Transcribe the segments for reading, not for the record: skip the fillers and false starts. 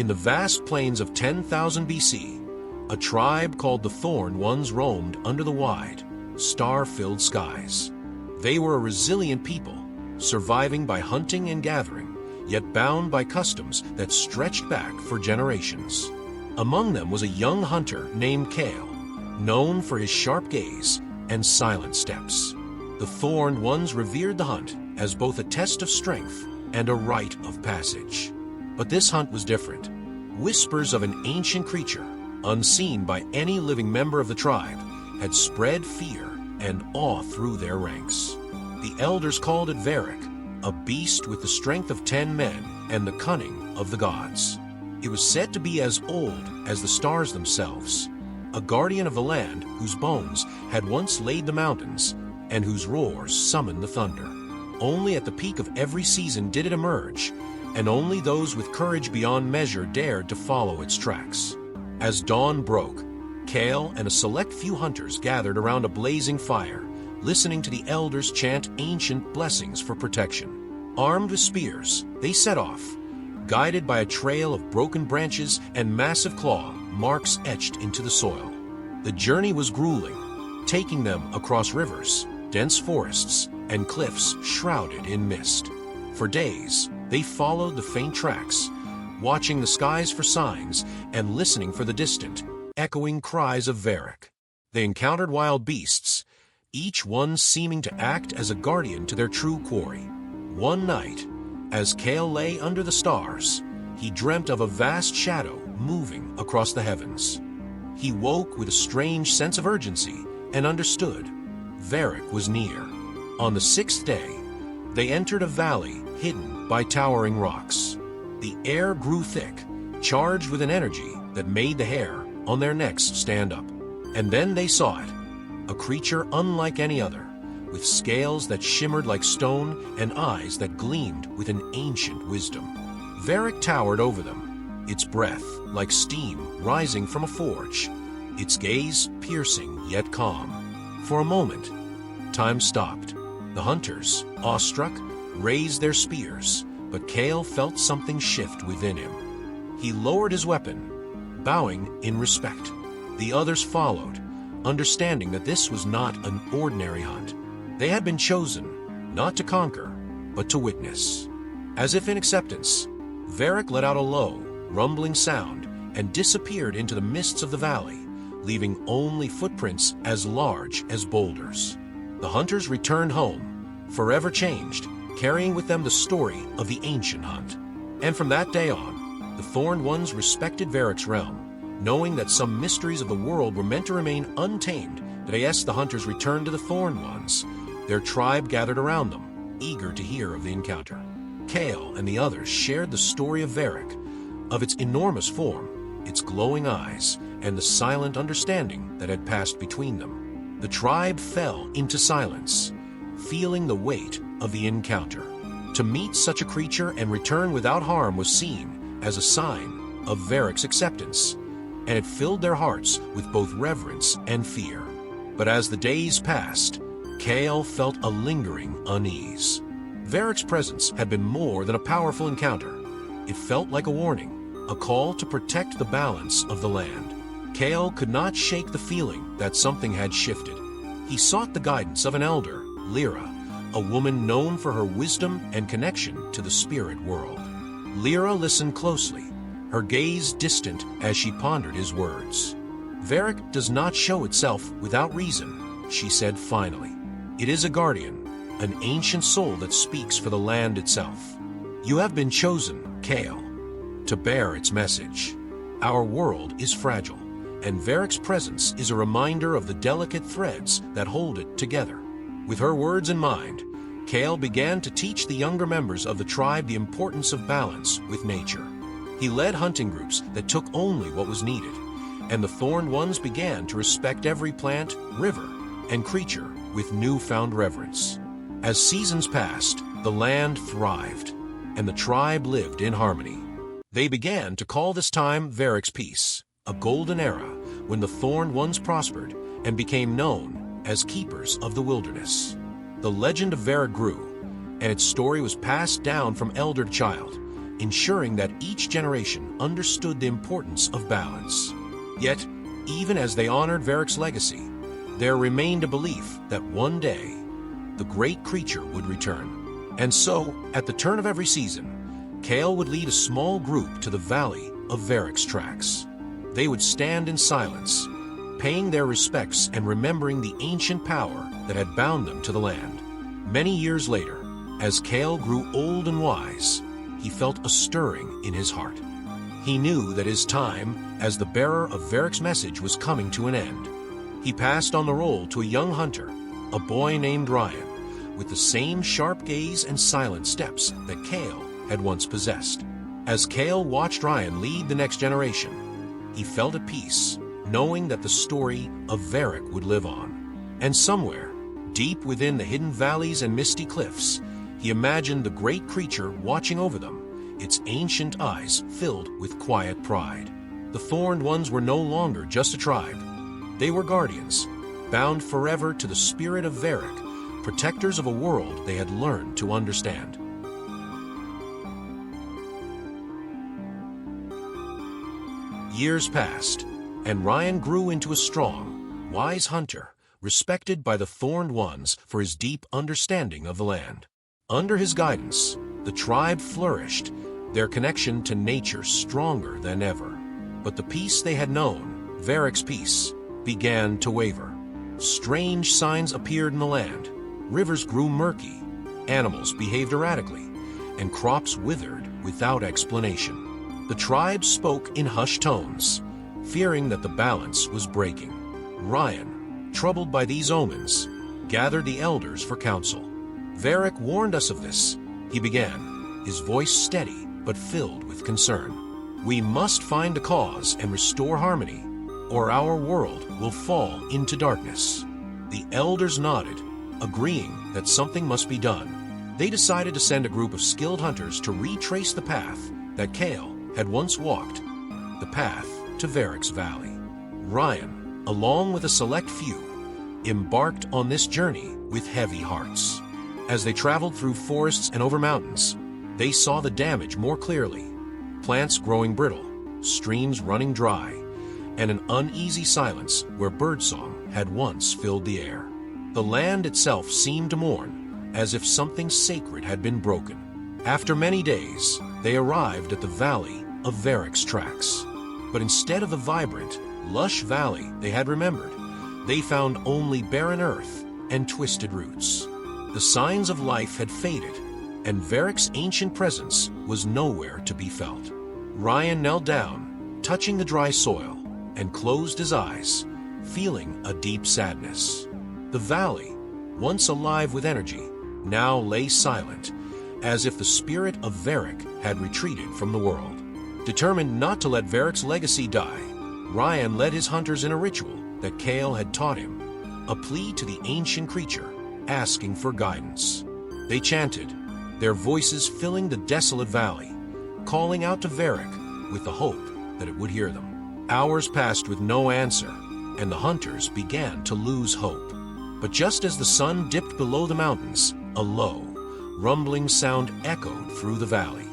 In the vast plains of 10,000 BC, a tribe called the Thorned Ones roamed under the wide, star-filled skies. They were a resilient people, surviving by hunting and gathering, yet bound by customs that stretched back for generations. Among them was a young hunter named Kale, known for his sharp gaze and silent steps. The Thorned Ones revered the hunt as both a test of strength and a rite of passage. But this hunt was different. Whispers of an ancient creature, unseen by any living member of the tribe, had spread fear and awe through their ranks. The elders called it Varik, a beast with the strength of 10 men and the cunning of the gods. It was said to be as old as the stars themselves, a guardian of the land whose bones had once laid the mountains and whose roars summoned the thunder. Only at the peak of every season did it emerge, and only those with courage beyond measure dared to follow its tracks. As dawn broke, Kale and a select few hunters gathered around a blazing fire, listening to the elders chant ancient blessings for protection. Armed with spears, they set off, guided by a trail of broken branches and massive claw marks etched into the soil. The journey was grueling, taking them across rivers, dense forests, and cliffs shrouded in mist. For days, they followed the faint tracks, watching the skies for signs and listening for the distant, echoing cries of Varik. They encountered wild beasts, each one seeming to act as a guardian to their true quarry. One night, as Kale lay under the stars, he dreamt of a vast shadow moving across the heavens. He woke with a strange sense of urgency and understood Varik was near. On the 6th day, they entered a valley hidden by towering rocks. The air grew thick, charged with an energy that made the hair on their necks stand up. And then they saw it, a creature unlike any other, with scales that shimmered like stone and eyes that gleamed with an ancient wisdom. Varik towered over them, its breath like steam rising from a forge, its gaze piercing yet calm. For a moment, time stopped. The hunters, awestruck, raised their spears, but Kale felt something shift within him. He lowered his weapon, bowing in respect. The others followed, understanding that this was not an ordinary hunt. They had been chosen, not to conquer, but to witness. As if in acceptance, Varik let out a low, rumbling sound and disappeared into the mists of the valley, leaving only footprints as large as boulders. The hunters returned home, forever changed, carrying with them the story of the ancient hunt. And from that day on, the Thorned Ones respected Varik's realm, knowing that some mysteries of the world were meant to remain untamed. Today, as the hunters returned to the Thorned Ones, their tribe gathered around them, eager to hear of the encounter. Kale and the others shared the story of Varik, of its enormous form, its glowing eyes, and the silent understanding that had passed between them. The tribe fell into silence, feeling the weight of the encounter. To meet such a creature and return without harm was seen as a sign of Varik's acceptance, and it filled their hearts with both reverence and fear. But as the days passed, Kale felt a lingering unease. Varik's presence had been more than a powerful encounter. It felt like a warning, a call to protect the balance of the land. Kale could not shake the feeling that something had shifted. He sought the guidance of an elder, Lyra, a woman known for her wisdom and connection to the spirit world. Lyra listened closely, her gaze distant as she pondered his words. Varik does not show itself without reason, she said finally. It is a guardian, an ancient soul that speaks for the land itself. You have been chosen, Kale, to bear its message. Our world is fragile, and Varik's presence is a reminder of the delicate threads that hold it together. With her words in mind, Kale began to teach the younger members of the tribe the importance of balance with nature. He led hunting groups that took only what was needed, and the Thorned Ones began to respect every plant, river, and creature with newfound reverence. As seasons passed, the land thrived, and the tribe lived in harmony. They began to call this time Varik's Peace, a golden era when the Thorned Ones prospered and became known as keepers of the wilderness. The legend of Varik grew, and its story was passed down from elder to child, ensuring that each generation understood the importance of balance. Yet, even as they honored Varik's legacy, there remained a belief that one day, the great creature would return. And so, at the turn of every season, Kale would lead a small group to the valley of Varik's tracks. They would stand in silence, paying their respects and remembering the ancient power that had bound them to the land. Many years later, as Kale grew old and wise, he felt a stirring in his heart. He knew that his time as the bearer of Varik's message was coming to an end. He passed on the role to a young hunter, a boy named Ryan, with the same sharp gaze and silent steps that Kale had once possessed. As Kale watched Ryan lead the next generation, he felt at peace, knowing that the story of Varik would live on. And somewhere, deep within the hidden valleys and misty cliffs, he imagined the great creature watching over them, its ancient eyes filled with quiet pride. The Thorned Ones were no longer just a tribe. They were guardians, bound forever to the spirit of Varik, protectors of a world they had learned to understand. Years passed, and Ryan grew into a strong, wise hunter, respected by the Thorned Ones for his deep understanding of the land. Under his guidance, the tribe flourished, their connection to nature stronger than ever. But the peace they had known, Varik's peace, began to waver. Strange signs appeared in the land. Rivers grew murky, animals behaved erratically, and crops withered without explanation. The tribe spoke in hushed tones, fearing that the balance was breaking. Ryan, troubled by these omens, gathered the elders for counsel. Varik warned us of this, he began, his voice steady but filled with concern. We must find a cause and restore harmony, or our world will fall into darkness. The elders nodded, agreeing that something must be done. They decided to send a group of skilled hunters to retrace the path that Kale had once walked, the path to Varik's valley. Ryan, along with a select few, embarked on this journey with heavy hearts. As they traveled through forests and over mountains, they saw the damage more clearly. Plants growing brittle, streams running dry, and an uneasy silence where birdsong had once filled the air. The land itself seemed to mourn, as if something sacred had been broken. After many days, they arrived at the valley of Varik's tracks. But instead of the vibrant, lush valley they had remembered, they found only barren earth and twisted roots. The signs of life had faded, and Varik's ancient presence was nowhere to be felt. Ryan knelt down, touching the dry soil, and closed his eyes, feeling a deep sadness. The valley, once alive with energy, now lay silent, as if the spirit of Varik had retreated from the world. Determined not to let Varik's legacy die, Ryan led his hunters in a ritual that Kale had taught him, a plea to the ancient creature, asking for guidance. They chanted, their voices filling the desolate valley, calling out to Varik with the hope that it would hear them. Hours passed with no answer, and the hunters began to lose hope. But just as the sun dipped below the mountains, a low, rumbling sound echoed through the valley.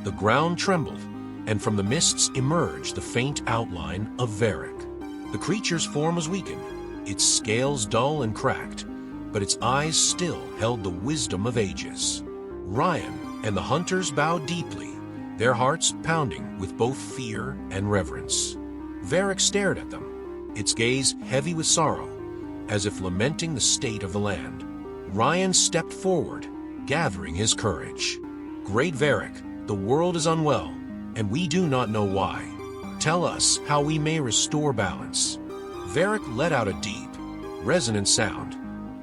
The ground trembled, and from the mists emerged the faint outline of Varik. The creature's form was weakened, its scales dull and cracked, but its eyes still held the wisdom of ages. Ryan and the hunters bowed deeply, their hearts pounding with both fear and reverence. Varik stared at them, its gaze heavy with sorrow, as if lamenting the state of the land. Ryan stepped forward, gathering his courage. Great Varik, the world is unwell, and we do not know why. Tell us how we may restore balance. Varik let out a deep, resonant sound,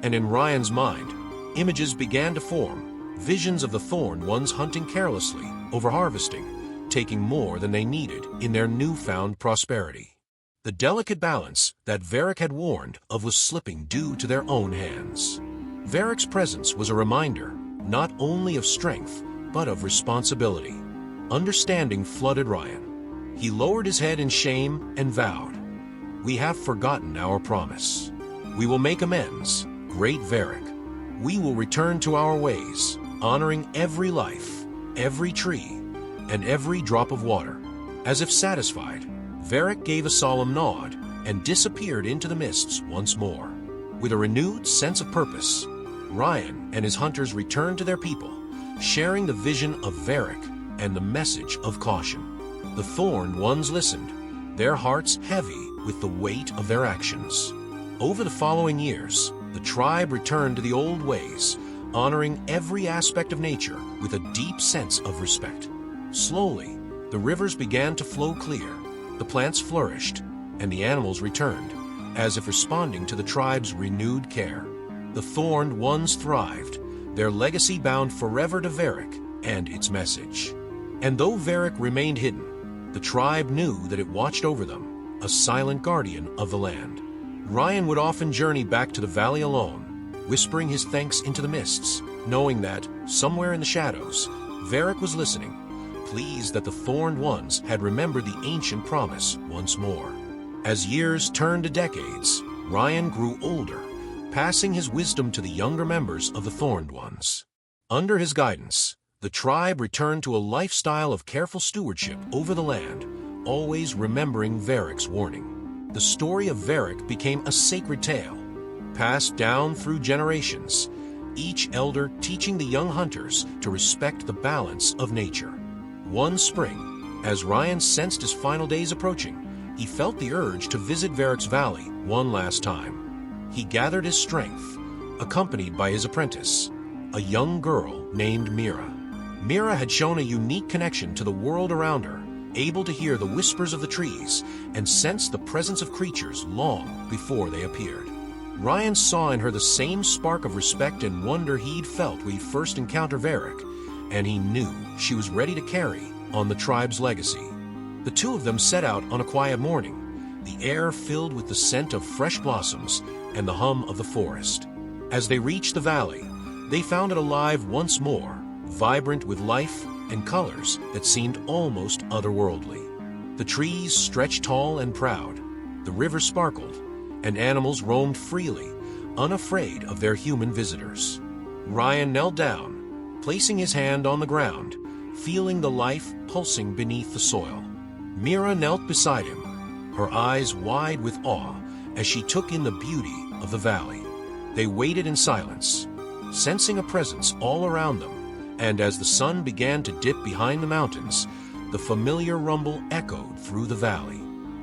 and in Ryan's mind, images began to form, visions of the Thorned Ones hunting carelessly, over-harvesting, taking more than they needed in their newfound prosperity. The delicate balance that Varik had warned of was slipping due to their own hands. Varik's presence was a reminder, not only of strength, but of responsibility. Understanding flooded Ryan. He lowered his head in shame and vowed, "We have forgotten our promise. We will make amends, great Varik. We will return to our ways, honoring every life, every tree, and every drop of water. As if satisfied, Varik gave a solemn nod and disappeared into the mists once more. With a renewed sense of purpose, Ryan and his hunters returned to their people, sharing the vision of Varik and the message of caution. The Thorned Ones listened, their hearts heavy with the weight of their actions. Over the following years, the tribe returned to the old ways, honoring every aspect of nature with a deep sense of respect. Slowly, the rivers began to flow clear, the plants flourished, and the animals returned, as if responding to the tribe's renewed care. The Thorned Ones thrived, their legacy bound forever to Varik and its message. And though Varik remained hidden, the tribe knew that it watched over them, a silent guardian of the land. Ryan would often journey back to the valley alone, whispering his thanks into the mists, knowing that, somewhere in the shadows, Varik was listening, pleased that the Thorned Ones had remembered the ancient promise once more. As years turned to decades, Ryan grew older, passing his wisdom to the younger members of the Thorned Ones. Under his guidance, the tribe returned to a lifestyle of careful stewardship over the land, always remembering Varik's warning. The story of Varik became a sacred tale, passed down through generations, each elder teaching the young hunters to respect the balance of nature. One spring, as Ryan sensed his final days approaching, he felt the urge to visit Varik's valley one last time. He gathered his strength, accompanied by his apprentice, a young girl named Mira. Mira had shown a unique connection to the world around her, able to hear the whispers of the trees and sense the presence of creatures long before they appeared. Ryan saw in her the same spark of respect and wonder he'd felt when he first encountered Varik, and he knew she was ready to carry on the tribe's legacy. The two of them set out on a quiet morning, the air filled with the scent of fresh blossoms and the hum of the forest. As they reached the valley, they found it alive once more, vibrant with life and colors that seemed almost otherworldly. The trees stretched tall and proud, the river sparkled, and animals roamed freely, unafraid of their human visitors. Ryan knelt down, placing his hand on the ground, feeling the life pulsing beneath the soil. Mira knelt beside him, her eyes wide with awe as she took in the beauty of the valley. They waited in silence, sensing a presence all around them, and as the sun began to dip behind the mountains, the familiar rumble echoed through the valley.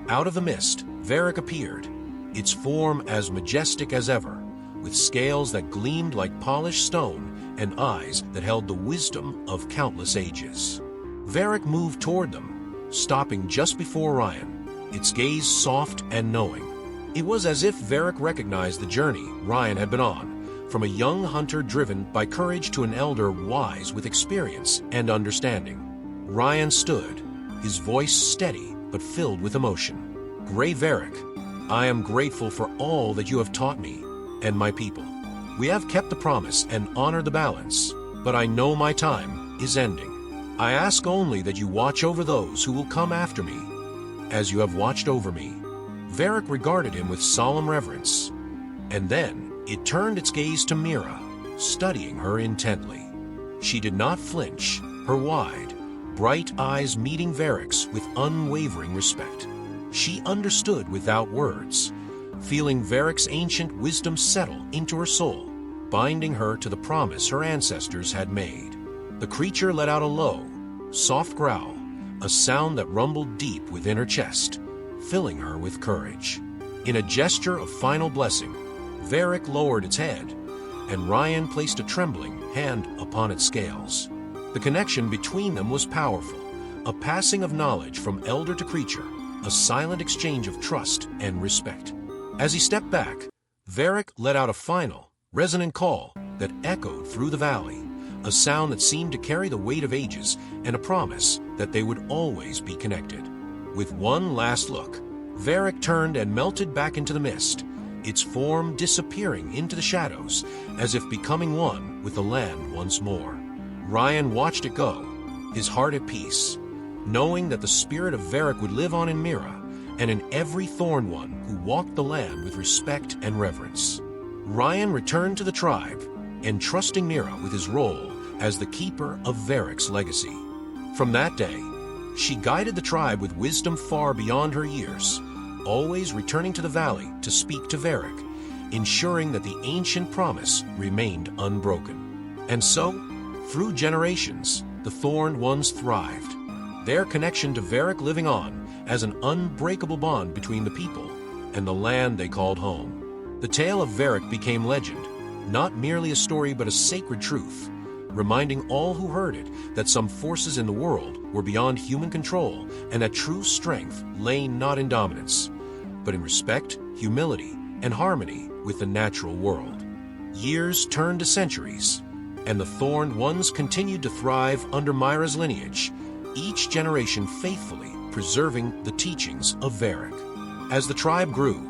Out of the mist, Varik appeared, its form as majestic as ever, with scales that gleamed like polished stone and eyes that held the wisdom of countless ages. Varik moved toward them, stopping just before Ryan, its gaze soft and knowing. It was as if Varik recognized the journey Ryan had been on, from a young hunter driven by courage to an elder wise with experience and understanding. Ryan stood, his voice steady but filled with emotion. "Gray Varik, I am grateful for all that you have taught me and my people. We have kept the promise and honored the balance, but I know my time is ending. I ask only that you watch over those who will come after me, as you have watched over me." Varik regarded him with solemn reverence, and then it turned its gaze to Mira, studying her intently. She did not flinch, her wide, bright eyes meeting Varik's with unwavering respect. She understood without words, feeling Varik's ancient wisdom settle into her soul, binding her to the promise her ancestors had made. The creature let out a low, soft growl, a sound that rumbled deep within her chest, filling her with courage. In a gesture of final blessing, Varik lowered its head, and Ryan placed a trembling hand upon its scales. The connection between them was powerful, a passing of knowledge from elder to creature, a silent exchange of trust and respect. As he stepped back, Varik let out a final, resonant call that echoed through the valley, a sound that seemed to carry the weight of ages and a promise that they would always be connected. With one last look, Varik turned and melted back into the mist, its form disappearing into the shadows, as if becoming one with the land once more. Ryan watched it go, his heart at peace, knowing that the spirit of Varik would live on in Mira and in every Thorned One who walked the land with respect and reverence. Ryan returned to the tribe, entrusting Mira with his role as the keeper of Varik's legacy. From that day, she guided the tribe with wisdom far beyond her years, always returning to the valley to speak to Varik, ensuring that the ancient promise remained unbroken. And so, through generations, the Thorned Ones thrived, their connection to Varik living on as an unbreakable bond between the people and the land they called home. The tale of Varik became legend, not merely a story but a sacred truth, reminding all who heard it that some forces in the world were beyond human control and that true strength lay not in dominance, but in respect, humility, and harmony with the natural world. Years turned to centuries, and the Thorned Ones continued to thrive under Myra's lineage, each generation faithfully preserving the teachings of Varik. As the tribe grew,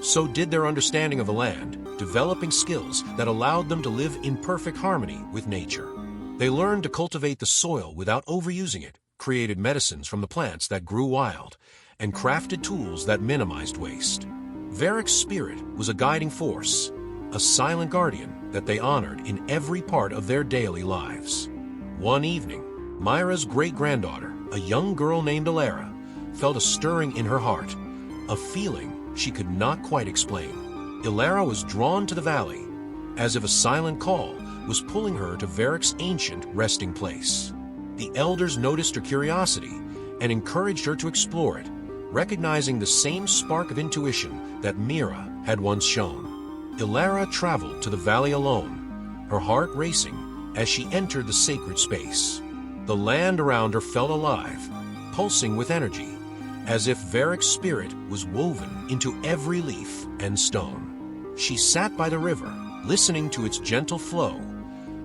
so did their understanding of the land, developing skills that allowed them to live in perfect harmony with nature. They learned to cultivate the soil without overusing it, created medicines from the plants that grew wild, and crafted tools that minimized waste. Varik's spirit was a guiding force, a silent guardian that they honored in every part of their daily lives. One evening, Myra's great-granddaughter, a young girl named Alara, felt a stirring in her heart, a feeling she could not quite explain. Alara was drawn to the valley, as if a silent call was pulling her to Varik's ancient resting place. The elders noticed her curiosity and encouraged her to explore it, recognizing the same spark of intuition that Myra had once shown. Alara traveled to the valley alone, her heart racing as she entered the sacred space. The land around her felt alive, pulsing with energy, as if Varik's spirit was woven into every leaf and stone. She sat by the river, listening to its gentle flow,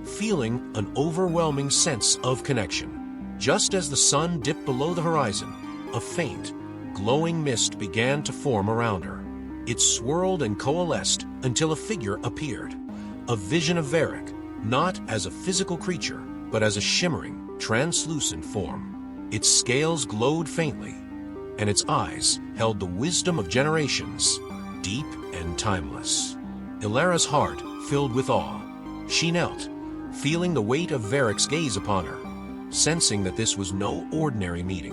feeling an overwhelming sense of connection. Just as the sun dipped below the horizon, a faint, glowing mist began to form around her. It swirled and coalesced until a figure appeared, a vision of Varik, not as a physical creature, but as a shimmering, translucent form. Its scales glowed faintly, and its eyes held the wisdom of generations, deep and timeless. Alara's heart filled with awe. She knelt, feeling the weight of Varik's gaze upon her, sensing that this was no ordinary meeting.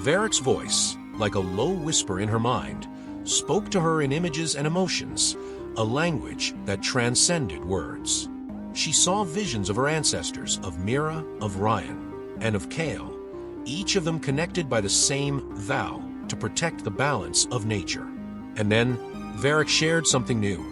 Varik's voice, like a low whisper in her mind, spoke to her in images and emotions, a language that transcended words. She saw visions of her ancestors, of Mira, of Ryan, and of Kale, each of them connected by the same vow to protect the balance of nature. And then, Varik shared something new.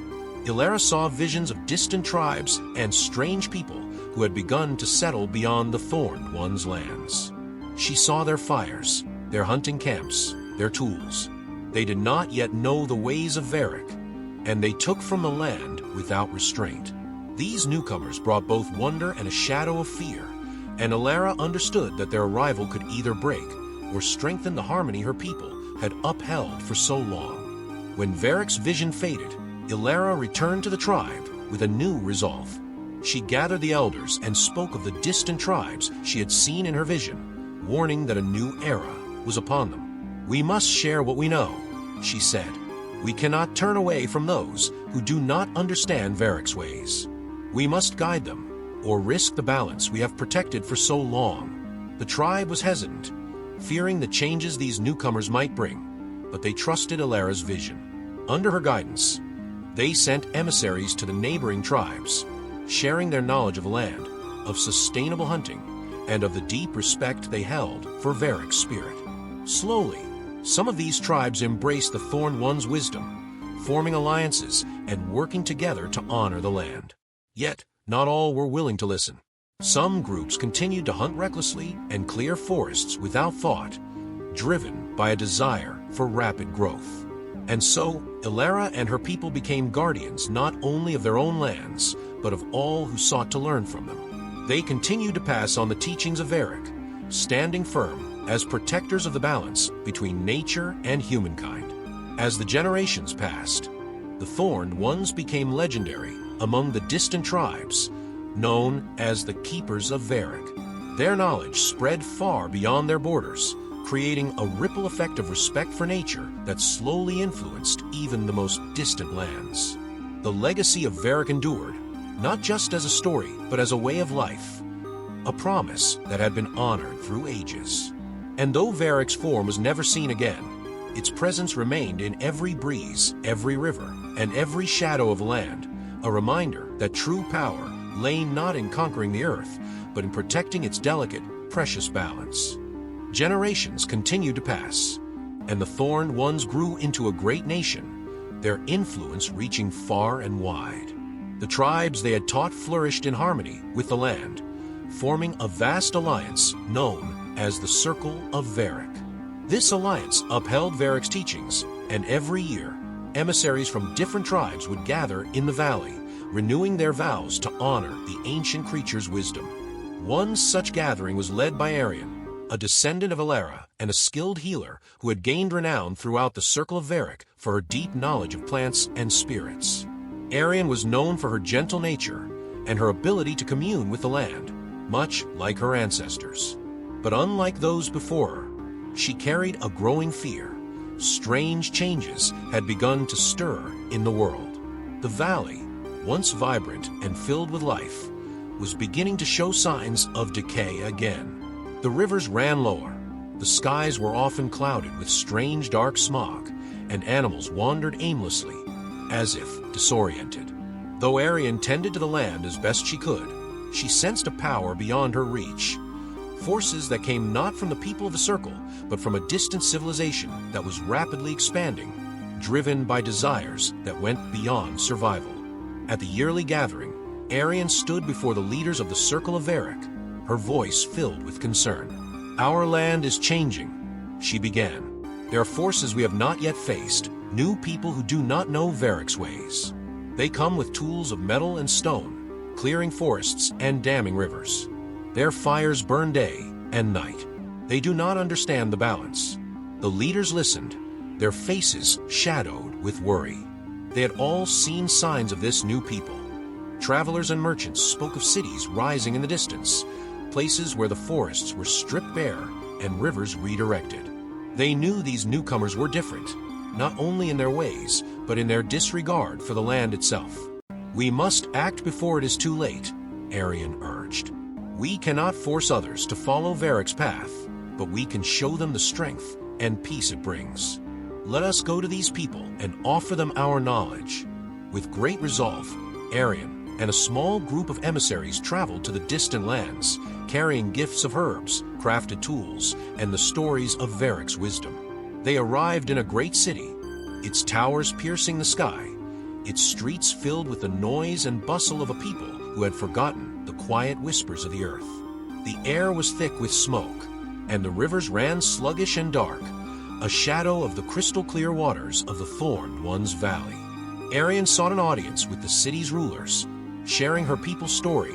Alara saw visions of distant tribes and strange people who had begun to settle beyond the Thorned Ones' lands. She saw their fires, their hunting camps, their tools. They did not yet know the ways of Varik, and they took from the land without restraint. These newcomers brought both wonder and a shadow of fear, and Alara understood that their arrival could either break or strengthen the harmony her people had upheld for so long. When Varik's vision faded, Alara returned to the tribe with a new resolve. She gathered the elders and spoke of the distant tribes she had seen in her vision, warning that a new era was upon them. "We must share what we know," she said. "We cannot turn away from those who do not understand Varik's ways. We must guide them, or risk the balance we have protected for so long." The tribe was hesitant, fearing the changes these newcomers might bring, but they trusted Alara's vision. Under her guidance, they sent emissaries to the neighboring tribes, sharing their knowledge of land, of sustainable hunting, and of the deep respect they held for Varik's spirit. Slowly, some of these tribes embraced the Thorned One's wisdom, forming alliances and working together to honor the land. Yet, not all were willing to listen. Some groups continued to hunt recklessly and clear forests without thought, driven by a desire for rapid growth. And so, Alara and her people became guardians not only of their own lands, but of all who sought to learn from them. They continued to pass on the teachings of Varik, standing firm as protectors of the balance between nature and humankind. As the generations passed, the Thorned Ones became legendary among the distant tribes, known as the Keepers of Varik. Their knowledge spread far beyond their borders, creating a ripple effect of respect for nature that slowly influenced even the most distant lands. The legacy of Varik endured, not just as a story, but as a way of life, a promise that had been honored through ages. And though Varik's form was never seen again, its presence remained in every breeze, every river, and every shadow of land, a reminder that true power lay not in conquering the earth, but in protecting its delicate, precious balance. Generations continued to pass, and the Thorned Ones grew into a great nation, their influence reaching far and wide. The tribes they had taught flourished in harmony with the land, forming a vast alliance known as the Circle of Varik. This alliance upheld Varik's teachings, and every year, emissaries from different tribes would gather in the valley, renewing their vows to honor the ancient creature's wisdom. One such gathering was led by Arian, a descendant of Alara and a skilled healer who had gained renown throughout the Circle of Varik for her deep knowledge of plants and spirits. Arian was known for her gentle nature and her ability to commune with the land, much like her ancestors. But unlike those before her, she carried a growing fear. Strange changes had begun to stir in the world. The valley, once vibrant and filled with life, was beginning to show signs of decay again. The rivers ran lower, the skies were often clouded with strange dark smog, and animals wandered aimlessly, as if disoriented. Though Arian tended to the land as best she could, she sensed a power beyond her reach. Forces that came not from the people of the Circle, but from a distant civilization that was rapidly expanding, driven by desires that went beyond survival. At the yearly gathering, Arian stood before the leaders of the Circle of Varik, her voice filled with concern. "Our land is changing," she began. "There are forces we have not yet faced, new people who do not know Varik's ways. They come with tools of metal and stone, clearing forests and damming rivers. Their fires burn day and night. They do not understand the balance." The leaders listened, their faces shadowed with worry. They had all seen signs of this new people. Travelers and merchants spoke of cities rising in the distance, places where the forests were stripped bare and rivers redirected. They knew these newcomers were different, not only in their ways, but in their disregard for the land itself. "We must act before it is too late," Arian urged. "We cannot force others to follow Varik's path, but we can show them the strength and peace it brings. Let us go to these people and offer them our knowledge." With great resolve, Arian and a small group of emissaries traveled to the distant lands, carrying gifts of herbs, crafted tools, and the stories of Varik's wisdom. They arrived in a great city, its towers piercing the sky, its streets filled with the noise and bustle of a people who had forgotten the quiet whispers of the earth. The air was thick with smoke, and the rivers ran sluggish and dark, a shadow of the crystal-clear waters of the Thorned Ones Valley. Arian sought an audience with the city's rulers, sharing her people's story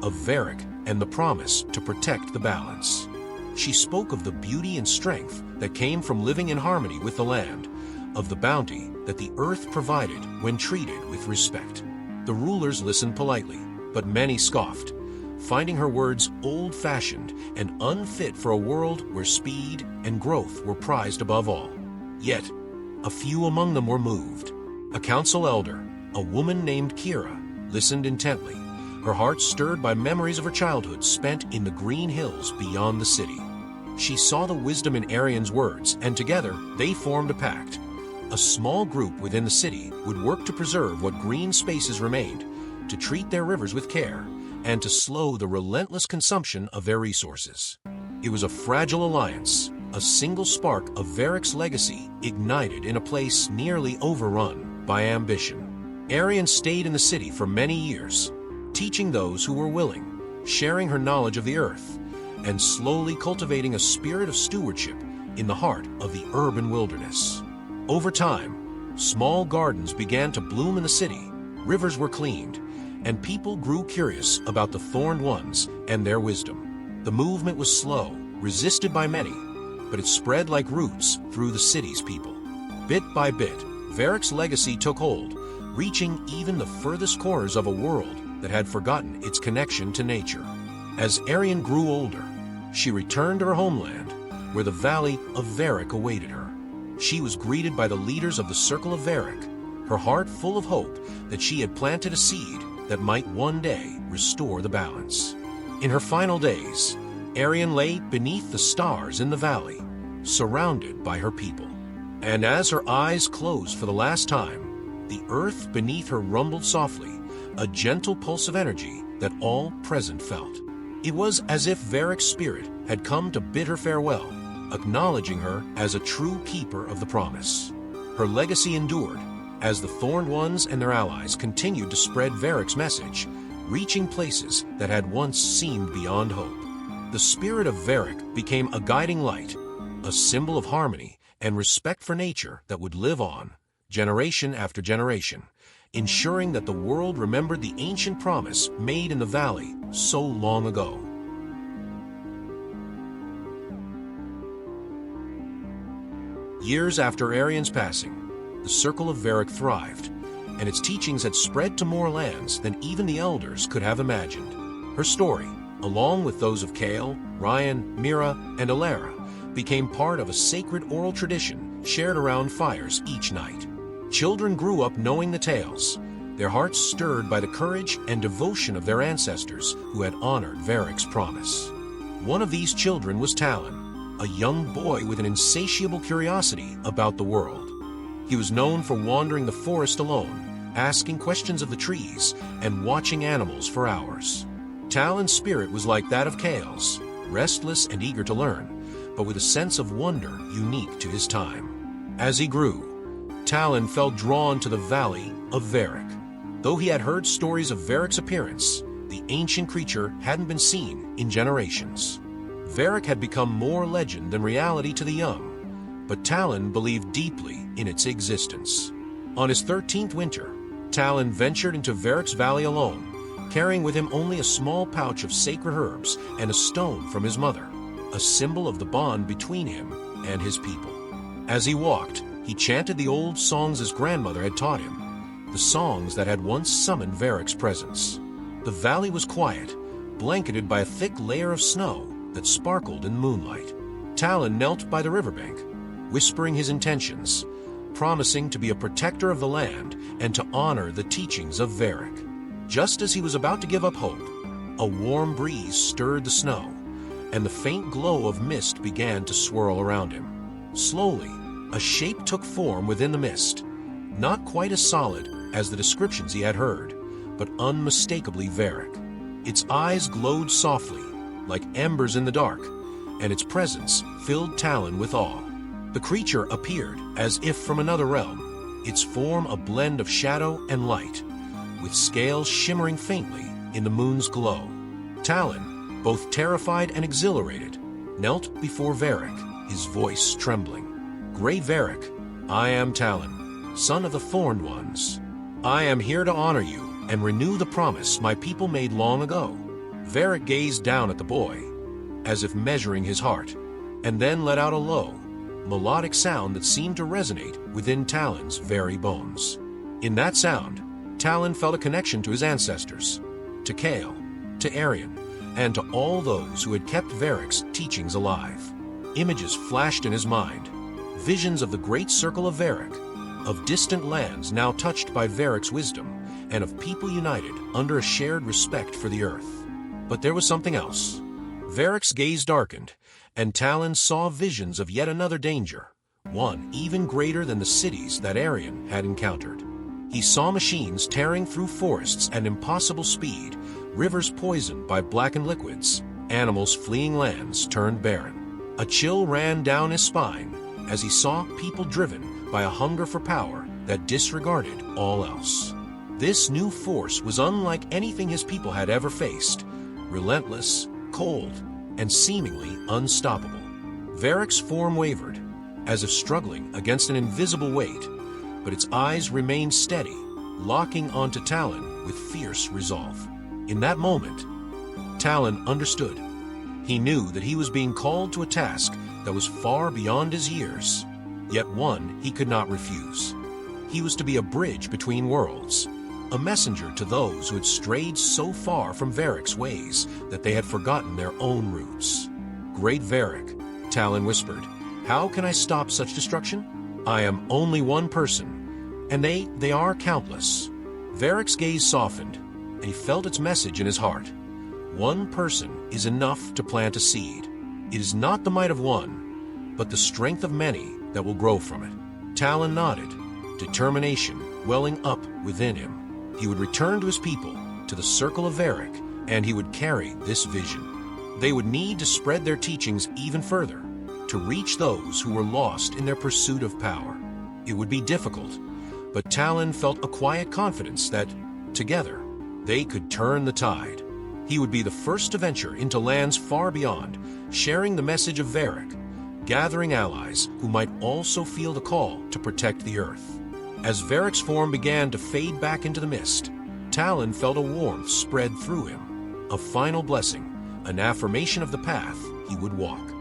of Varik and the promise to protect the balance. She spoke of the beauty and strength that came from living in harmony with the land, of the bounty that the earth provided when treated with respect. The rulers listened politely, but many scoffed, finding her words old-fashioned and unfit for a world where speed and growth were prized above all. Yet, a few among them were moved. A council elder, a woman named Kira, listened intently, her heart stirred by memories of her childhood spent in the green hills beyond the city. She saw the wisdom in Arian's words, and together they formed a pact. A small group within the city would work to preserve what green spaces remained, to treat their rivers with care, and to slow the relentless consumption of their resources. It was a fragile alliance, a single spark of Varik's legacy ignited in a place nearly overrun by ambition. Arian stayed in the city for many years, teaching those who were willing, sharing her knowledge of the earth, and slowly cultivating a spirit of stewardship in the heart of the urban wilderness. Over time, small gardens began to bloom in the city, rivers were cleaned, and people grew curious about the Thorned Ones and their wisdom. The movement was slow, resisted by many, but it spread like roots through the city's people. Bit by bit, Varik's legacy took hold, reaching even the furthest corners of a world that had forgotten its connection to nature. As Arian grew older, she returned to her homeland, where the valley of Varik awaited her. She was greeted by the leaders of the Circle of Varik, her heart full of hope that she had planted a seed that might one day restore the balance. In her final days, Arian lay beneath the stars in the valley, surrounded by her people. And as her eyes closed for the last time, the earth beneath her rumbled softly, a gentle pulse of energy that all present felt. It was as if Varik's spirit had come to bid her farewell, acknowledging her as a true keeper of the promise. Her legacy endured, as the Thorned Ones and their allies continued to spread Varik's message, reaching places that had once seemed beyond hope. The spirit of Varik became a guiding light, a symbol of harmony and respect for nature that would live on, generation after generation, ensuring that the world remembered the ancient promise made in the valley so long ago. Years after Arian's passing, the Circle of Varik thrived, and its teachings had spread to more lands than even the elders could have imagined. Her story, along with those of Kale, Ryan, Mira, and Alara, became part of a sacred oral tradition shared around fires each night. Children grew up knowing the tales, their hearts stirred by the courage and devotion of their ancestors who had honored Varik's promise. One of these children was Talon, a young boy with an insatiable curiosity about the world. He was known for wandering the forest alone, asking questions of the trees, and watching animals for hours. Talon's spirit was like that of Kale's, restless and eager to learn, but with a sense of wonder unique to his time. As he grew, Talon felt drawn to the Valley of Varik. Though he had heard stories of Varik's appearance, the ancient creature hadn't been seen in generations. Varik had become more legend than reality to the young, but Talon believed deeply in its existence. On his 13th winter, Talon ventured into Varik's valley alone, carrying with him only a small pouch of sacred herbs and a stone from his mother, a symbol of the bond between him and his people. As he walked, he chanted the old songs his grandmother had taught him, the songs that had once summoned Varik's presence. The valley was quiet, blanketed by a thick layer of snow that sparkled in the moonlight. Talon knelt by the riverbank, whispering his intentions, promising to be a protector of the land and to honor the teachings of Varik. Just as he was about to give up hope, a warm breeze stirred the snow, and the faint glow of mist began to swirl around him. Slowly, a shape took form within the mist, not quite as solid as the descriptions he had heard, but unmistakably Varik. Its eyes glowed softly, like embers in the dark, and its presence filled Talon with awe. The creature appeared as if from another realm, its form a blend of shadow and light, with scales shimmering faintly in the moon's glow. Talon, both terrified and exhilarated, knelt before Varik, his voice trembling. "Great Varik, I am Talon, son of the Thorned Ones. I am here to honor you and renew the promise my people made long ago." Varik gazed down at the boy, as if measuring his heart, and then let out a low, melodic sound that seemed to resonate within Talon's very bones. In that sound, Talon felt a connection to his ancestors, to Kale, to Arian, and to all those who had kept Varik's teachings alive. Images flashed in his mind, visions of the great circle of Varik, of distant lands now touched by Varik's wisdom, and of people united under a shared respect for the earth. But there was something else. Varik's gaze darkened, and Talon saw visions of yet another danger, one even greater than the cities that Arian had encountered. He saw machines tearing through forests at impossible speed, rivers poisoned by blackened liquids, animals fleeing lands turned barren. A chill ran down his spine as he saw people driven by a hunger for power that disregarded all else. This new force was unlike anything his people had ever faced, relentless, cold, and seemingly unstoppable. Varik's form wavered, as if struggling against an invisible weight, but its eyes remained steady, locking onto Talon with fierce resolve. In that moment, Talon understood. He knew that he was being called to a task that was far beyond his years, yet one he could not refuse. He was to be a bridge between worlds, a messenger to those who had strayed so far from Varik's ways that they had forgotten their own roots. "Great Varik," Talon whispered, "how can I stop such destruction? I am only one person, and they are countless." Varik's gaze softened, and he felt its message in his heart. One person is enough to plant a seed. It is not the might of one, but the strength of many that will grow from it. Talon nodded, determination welling up within him. He would return to his people, to the circle of Varik, and he would carry this vision. They would need to spread their teachings even further, to reach those who were lost in their pursuit of power. It would be difficult, but Talon felt a quiet confidence that, together, they could turn the tide. He would be the first to venture into lands far beyond, sharing the message of Varik, gathering allies who might also feel the call to protect the earth. As Varik's form began to fade back into the mist, Talon felt a warmth spread through him, a final blessing, an affirmation of the path he would walk.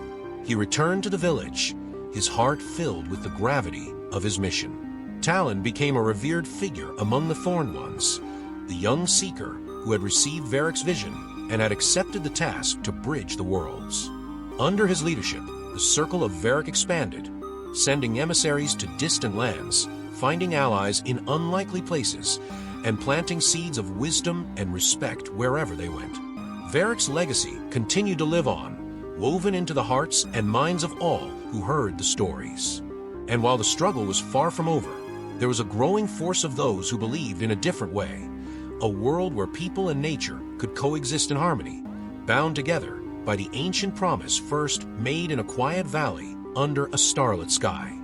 He returned to the village, his heart filled with the gravity of his mission. Talon became a revered figure among the Thorn Ones, the young seeker who had received Varik's vision and had accepted the task to bridge the worlds. Under his leadership, the circle of Varik expanded, sending emissaries to distant lands, finding allies in unlikely places, and planting seeds of wisdom and respect wherever they went. Varik's legacy continued to live on, woven into the hearts and minds of all who heard the stories. And while the struggle was far from over, there was a growing force of those who believed in a different way, a world where people and nature could coexist in harmony, bound together by the ancient promise first made in a quiet valley under a starlit sky.